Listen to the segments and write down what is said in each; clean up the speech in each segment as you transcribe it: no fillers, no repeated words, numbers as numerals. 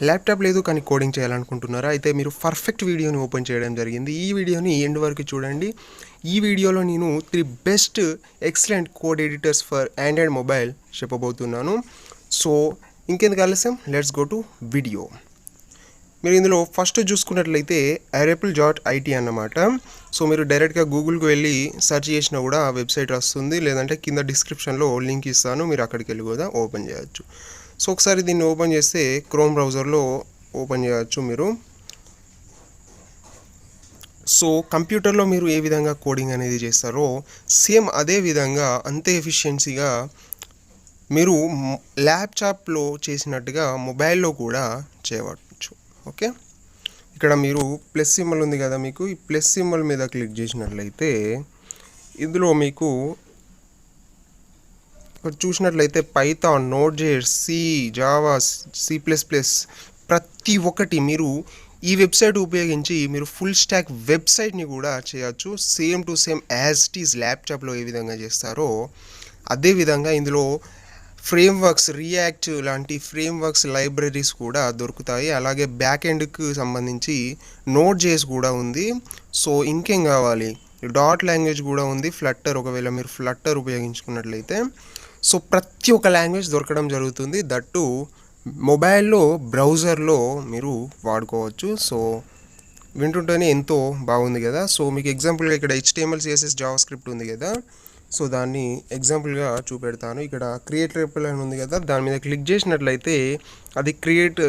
Laptop లేదు కానీ coding చేయాలనుకుంటున్నారా? అయితే మీరు పర్ఫెక్ట్ వీడియోని ఓపెన్ చేయడం జరిగింది. ఈ వీడియోని ఎండ్ వరకు చూడండి. ఈ వీడియోలో నేను 3 best excellent code editors for Android mobile చెప్పబోతున్నాను. సో ఇంకెందుకు ఆలస్యం, లెట్స్ గో టు వీడియో. మీరు ఇందులో ఫస్ట్ చూసుకున్నట్లయితే arapple.it అన్నమాట. సో మీరు డైరెక్ట్గా గూగుల్కి వెళ్ళి సెర్చ్ చేసినా కూడా ఆ వెబ్సైట్ వస్తుంది, లేదంటే కింద డిస్క్రిప్షన్లో లింక్ ఇస్తాను, మీరు అక్కడికి వెళ్ళి కూడా ఓపెన్ చేయొచ్చు. సో ఒకసారి దీన్ని ఓపెన్ చేస్తే క్రోమ్ బ్రౌజర్లో ఓపెన్ చేయొచ్చు మీరు. సో కంప్యూటర్లో మీరు ఏ విధంగా కోడింగ్ అనేది చేస్తారో సేమ్ అదే విధంగా అంతే ఎఫిషియన్సీగా మీరు ల్యాప్టాప్లో చేసినట్టుగా మొబైల్లో కూడా చేయవచ్చు. ఓకే, ఇక్కడ మీరు ప్లస్ సింబల్ ఉంది కదా, మీకు ఈ ప్లస్ సింబల్ మీద క్లిక్ చేసినట్లయితే ఇందులో మీకు చూసినట్లయితే Python, NODE.js, C, Java, C++, ప్రతి ఒక్కటి మీరు ఈ వెబ్సైట్ ఉపయోగించి మీరు ఫుల్ స్టాక్ వెబ్సైట్ని కూడా చేయొచ్చు. Same to same as it is ల్యాప్టాప్లో ఏ విధంగా చేస్తారో అదే విధంగా ఇందులో ఫ్రేమ్వర్క్స్, రియాక్ట్ లాంటి ఫ్రేమ్వర్క్స్ లైబ్రరీస్ కూడా దొరుకుతాయి. అలాగే బ్యాక్ ఎండ్కి సంబంధించి NODE.js కూడా ఉంది. సో ఇంకేం కావాలి, డాట్ లాంగ్వేజ్ కూడా ఉంది, ఫ్లట్టర్, ఒకవేళ మీరు ఫ్లట్టర్ ఉపయోగించుకున్నట్లయితే. సో ప్రతి ఒక్క లాంగ్వేజ్ దొరకడం జరుగుతుంది, దట్టు మొబైల్లో బ్రౌజర్లో మీరు వాడుకోవచ్చు. సో వింటుంటేనే ఎంతో బాగుంది కదా. సో మీకు ఎగ్జాంపుల్గా ఇక్కడ HTML, CSS, JavaScript ఉంది కదా, సో దాన్ని ఎగ్జాంపుల్గా చూపెడతాను. ఇక్కడ క్రియేట్ రెపల్ అని ఉంది కదా, దాని మీద క్లిక్ చేసినట్లయితే అది క్రియేట్,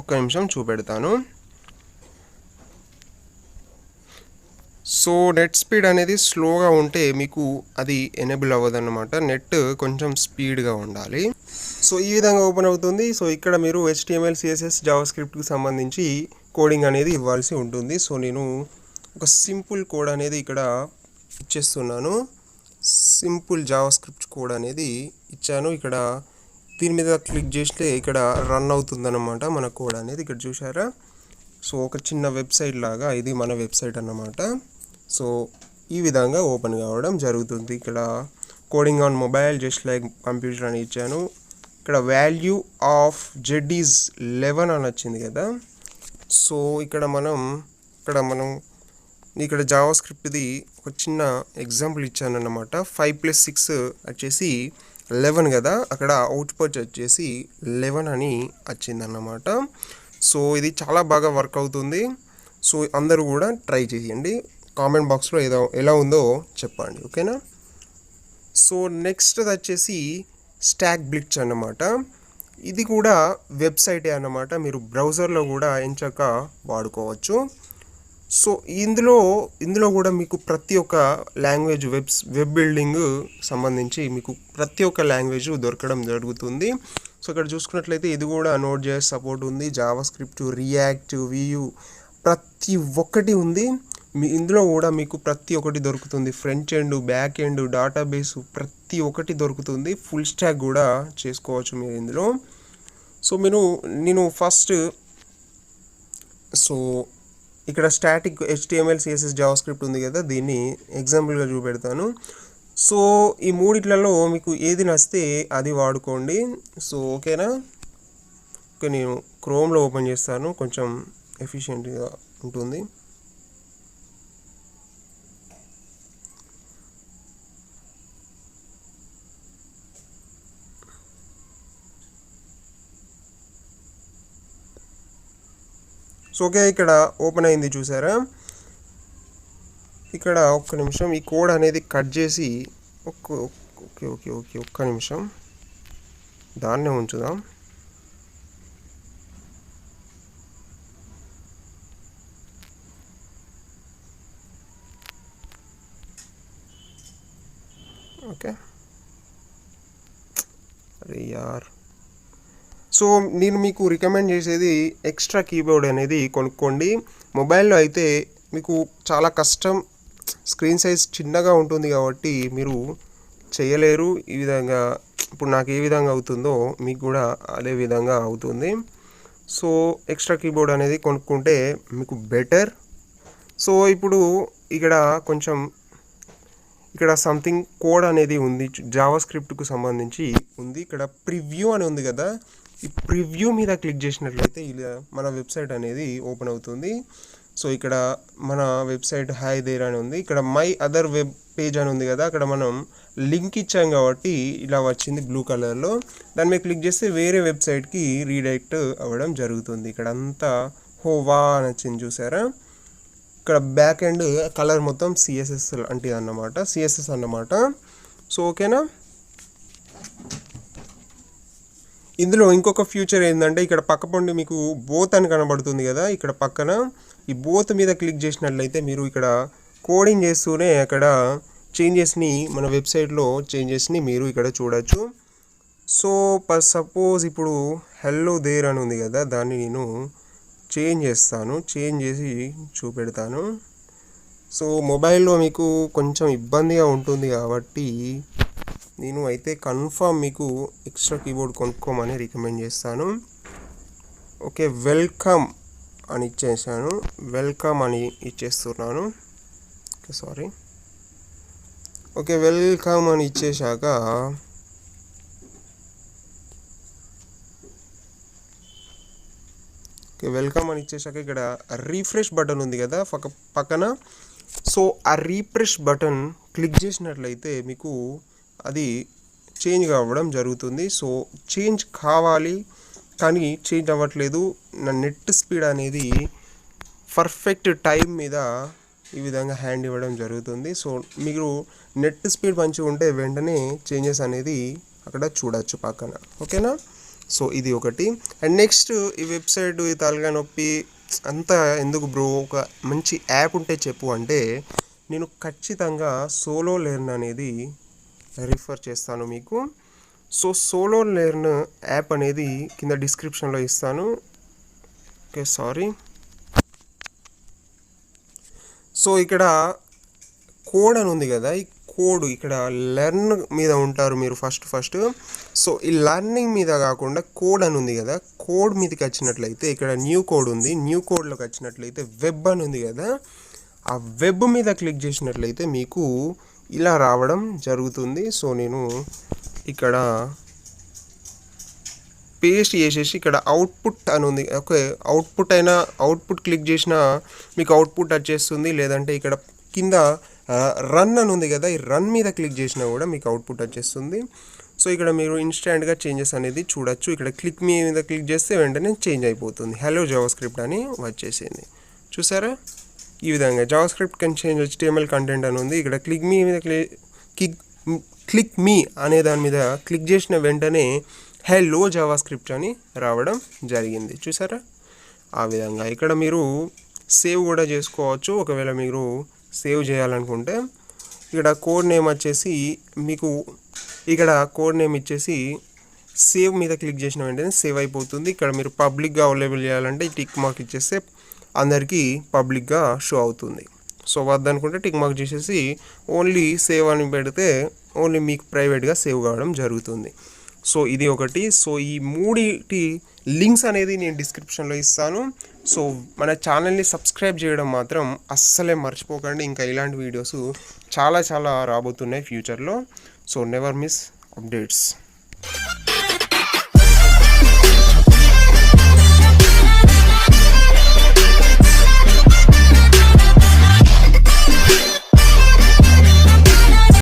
ఒక్క నిమిషం చూపెడతాను. సో నెట్ స్పీడ్ అనేది స్లోగా ఉంటే మీకు అది ఎనేబుల్ అవ్వదన్నమాట, నెట్ కొంచెం స్పీడ్గా ఉండాలి. సో ఈ విధంగా ఓపెన్ అవుతుంది. సో ఇక్కడ మీరు HTML, CSS, JavaScriptకి సంబంధించి కోడింగ్ అనేది ఇవ్వాల్సి ఉంటుంది. సో నేను ఒక సింపుల్ కోడ్ అనేది ఇక్కడ ఇచ్చేస్తున్నాను. సింపుల్ జావాస్క్రిప్ట్ కోడ్ అనేది ఇచ్చాను. ఇక్కడ దీని మీద క్లిక్ చేస్తే ఇక్కడ రన్ అవుతుందన్నమాట మన కోడ్ అనేది, ఇక్కడ చూసారా. సో ఒక చిన్న వెబ్సైట్ లాగా ఇది మన వెబ్సైట్ అన్నమాట. సో ఈ విధంగా ఓపెన్ కావడం జరుగుతుంది. ఇక్కడ coding on mobile just like computer అని ఇచ్చాను. ఇక్కడ వాల్యూ ఆఫ్ Z ఈజ్ 11 అని వచ్చింది కదా. సో ఇక్కడ జావాస్క్రిప్ట్ది ఒక చిన్న ఎగ్జాంపుల్ ఇచ్చాను అన్నమాట. 5 + 6 వచ్చేసి 11 కదా, అక్కడ అవుట్పుట్ వచ్చేసి 11 అని వచ్చిందన్నమాట. సో ఇది చాలా బాగా వర్క్ అవుతుంది. సో అందరూ కూడా ట్రై చేయండి, కామెంట్ బాక్స్లో ఎలా ఉందో చెప్పండి, ఓకేనా. సో నెక్స్ట్ వచ్చేసి స్టాక్ బ్లిట్జ్ అన్నమాట. ఇది కూడా వెబ్సైటే అన్నమాట, మీరు బ్రౌజర్లో కూడా ఎంచక్క వాడుకోవచ్చు. సో ఇందులో కూడా మీకు ప్రతి ఒక్క లాంగ్వేజ్ వెబ్ బిల్డింగ్ సంబంధించి మీకు ప్రతి ఒక్క లాంగ్వేజ్ దొరకడం జరుగుతుంది. సో ఇక్కడ చూసుకున్నట్లయితే ఇది కూడా NODE.js సపోర్ట్ ఉంది, జావాస్క్రిప్ట్, రియాక్ట్, Vue ప్రతి ఒక్కటి ఉంది. ఇందులో కూడా మీకు ప్రతి ఒక్కటి దొరుకుతుంది, front end, back end, database ప్రతి ఒక్కటి దొరుకుతుంది. ఫుల్ స్టాక్ కూడా చేసుకోవచ్చు మీరు ఇందులో. సో నేను ఫస్ట్ ఇక్కడ స్టాటిక్ HTML, CSS, JavaScript ఉంది కదా, దీన్ని ఎగ్జాంపుల్గా చూపెడతాను. సో ఈ మూడిట్లలో మీకు ఏది నచ్చితే అది వాడుకోండి. సో ఓకేనా. ఓకే, నేను క్రోమ్లో ఓపెన్ చేస్తాను, కొంచెం ఎఫిషియెంట్గా ఉంటుంది. సో ఓకే, ఇక్కడ ఓపెన్ అయింది చూసారా. ఇక్కడ ఒక్క నిమిషం ఈ కోడ్ అనేది కట్ చేసి ఒక్క నిమిషం దాన్నే ఉంచుదాం. ఓకే, అరే యార్. సో నేను మీకు రికమెండ్ చేసేది ఎక్స్ట్రా కీబోర్డ్ అనేది కొనుక్కోండి. మొబైల్లో అయితే మీకు చాలా కష్టం, స్క్రీన్ సైజ్ చిన్నగా ఉంటుంది కాబట్టి మీరు చేయలేరు. ఈ విధంగా ఇప్పుడు నాకు ఏ విధంగా అవుతుందో మీకు కూడా అదే విధంగా అవుతుంది. సో ఎక్స్ట్రా కీబోర్డ్ అనేది కొనుక్కుంటే మీకు బెటర్. సో ఇప్పుడు ఇక్కడ సంథింగ్ కోడ్ అనేది ఉంది, జావాస్క్రిప్ట్కు సంబంధించి ఉంది. ఇక్కడ ప్రివ్యూ అని ఉంది కదా, ఈ ప్రివ్యూ మీద క్లిక్ చేసినట్లయితే ఇలా మన వెబ్సైట్ అనేది ఓపెన్ అవుతుంది. సో ఇక్కడ మన వెబ్సైట్ హాయ్ దేర్ అని ఉంది. ఇక్కడ మై అదర్ వెబ్ పేజ్ అని ఉంది కదా, అక్కడ మనం లింక్ ఇచ్చాం కాబట్టి ఇలా వచ్చింది బ్లూ కలర్లో. దాని మీద క్లిక్ చేస్తే వేరే వెబ్సైట్కి రీడైరెక్ట్ అవ్వడం జరుగుతుంది. ఇక్కడ అంతా హోవా అని వచ్చింది చూసారా. ఇక్కడ బ్యాక్ ఎండ్ కలర్ మొత్తం సిఎస్ఎస్ అంటే అన్నమాట, సిఎస్ఎస్ అన్నమాట. సో ఓకేనా. ఇందులో ఇంకొక ఫ్యూచర్ ఏంటంటే ఇక్కడ పక్కపొండి మీకు బోత్ అని కనబడుతుంది కదా, ఇక్కడ పక్కన ఈ బోత్ మీద క్లిక్ చేసినట్లయితే మీరు ఇక్కడ కోడింగ్ చేస్తూనే అక్కడ చేంజెస్ని మన వెబ్సైట్లో చేంజెస్ని మీరు ఇక్కడ చూడొచ్చు. సో సపోజ్ ఇప్పుడు హెల్లో దేర్ అని ఉంది కదా, దాన్ని నేను చేంజ్ చేస్తాను, చేంజ్ చేసి చూపెడతాను. సో మొబైల్లో మీకు కొంచెం ఇబ్బందిగా ఉంటుంది కాబట్టి నేను అయితే కన్ఫర్మ్ మీకు ఎక్స్ట్రా కీబోర్డ్ కొనుక్కోమని రికమెండ్ చేస్తాను. ఓకే, వెల్కమ్ అని ఇచ్చేసాను, వెల్కమ్ అని ఇచ్చేస్తున్నాను. సారీ, ఓకే వెల్కమ్ అని ఇచ్చేసాక ఓకే వెల్కమ్ అని ఇచ్చేసాక ఇక్కడ రీఫ్రెష్ బటన్ ఉంది కదా పక్కన. సో ఆ రీఫ్రెష్ బటన్ క్లిక్ చేసినట్లయితే మీకు అది చేంజ్ కావడం జరుగుతుంది. సో చేంజ్ కావాలి కానీ చేంజ్ అవ్వట్లేదు. నా నెట్ స్పీడ్ అనేది పర్ఫెక్ట్ టైం మీద ఈ విధంగా హ్యాండ్ ఇవ్వడం జరుగుతుంది. సో మీరు నెట్ స్పీడ్ మంచిగా ఉంటే వెంటనే చేంజెస్ అనేది అక్కడ చూడొచ్చు పక్కన. ఓకేనా. సో ఇది ఒకటి. అండ్ నెక్స్ట్ ఈ వెబ్సైట్ ఈ తలగా నొప్పి అంతా ఎందుకు బ్రో, ఒక మంచి యాప్ ఉంటే చెప్పు అంటే నేను ఖచ్చితంగా సోలో లెర్న్ అనేది రిఫర్ చేస్తాను మీకు. సో సోలో లెర్న్ యాప్ అనేది కింద డిస్క్రిప్షన్లో ఇస్తాను. Okay sorry. సో ఇక్కడ కోడ్ అని ఉంది కదా, ఈ కోడ్ ఇక్కడ లెర్న్ మీద ఉంటారు మీరు ఫస్ట్. సో ఈ లెర్నింగ్ మీద కాకుండా కోడ్ అని ఉంది కదా, కోడ్ మీదకి వచ్చినట్లయితే ఇక్కడ న్యూ కోడ్ ఉంది. న్యూ కోడ్లోకి వచ్చినట్లయితే వెబ్ అని ఉంది కదా, ఆ వెబ్ మీద క్లిక్ చేసినట్లయితే మీకు ఇలా రావడం జరుగుతుంది. సో నేను ఇక్కడ పేస్ట్ చేసేసి ఇక్కడ అవుట్పుట్ అని ఉంది. ఓకే, అవుట్పుట్ క్లిక్ చేసినా మీకు అవుట్పుట్ వచ్చేస్తుంది. లేదంటే ఇక్కడ కింద రన్ అని ఉంది కదా, ఈ రన్ మీద క్లిక్ చేసినా కూడా మీకు అవుట్పుట్ వచ్చేస్తుంది. సో ఇక్కడ మీరు ఇన్స్టాంట్గా చేంజెస్ అనేది చూడొచ్చు. ఇక్కడ క్లిక్ మీద క్లిక్ చేస్తే వెంటనే చేంజ్ అయిపోతుంది. హలో జావా స్క్రిప్ట్ అని వచ్చేసింది చూసారా. ఈ విధంగా Java script can change HTML content అని ఉంది. ఇక్కడ క్లిక్ మీ అనే దాని మీద క్లిక్ చేసిన వెంటనే హలో జావా స్క్రిప్ట్ అని రావడం జరిగింది చూసారా. ఆ విధంగా ఇక్కడ మీరు సేవ్ కూడా చేసుకోవచ్చు. ఒకవేళ మీరు సేవ్ చేయాలనుకుంటే ఇక్కడ కోడ్ నేమ్ వచ్చేసి మీకు ఇక్కడ కోడ్ నేమ్ ఇచ్చేసి సేవ్ మీద క్లిక్ చేసిన వెంటనే సేవ్ అయిపోతుంది. ఇక్కడ మీరు పబ్లిక్గా అవైలబుల్ చేయాలంటే టిక్ మార్క్ ఇచ్చేస్తే అందరికీ పబ్లిక్గా షో అవుతుంది. సో వద్దనుకుంటే టిక్ మార్క్ చేసేసి ఓన్లీ సేవ్ అని పెడితే ఓన్లీ మీకు ప్రైవేట్గా సేవ్ కావడం జరుగుతుంది. సో ఇది ఒకటి. సో ఈ మూడిటి లింక్స్ అనేది నేను డిస్క్రిప్షన్లో ఇస్తాను. సో మన ఛానల్ని సబ్స్క్రైబ్ చేయడం మాత్రం అస్సలే మర్చిపోకండి. ఇంకా ఇలాంటి వీడియోస్ చాలా రాబోతున్నాయి ఫ్యూచర్లో. So never miss updates.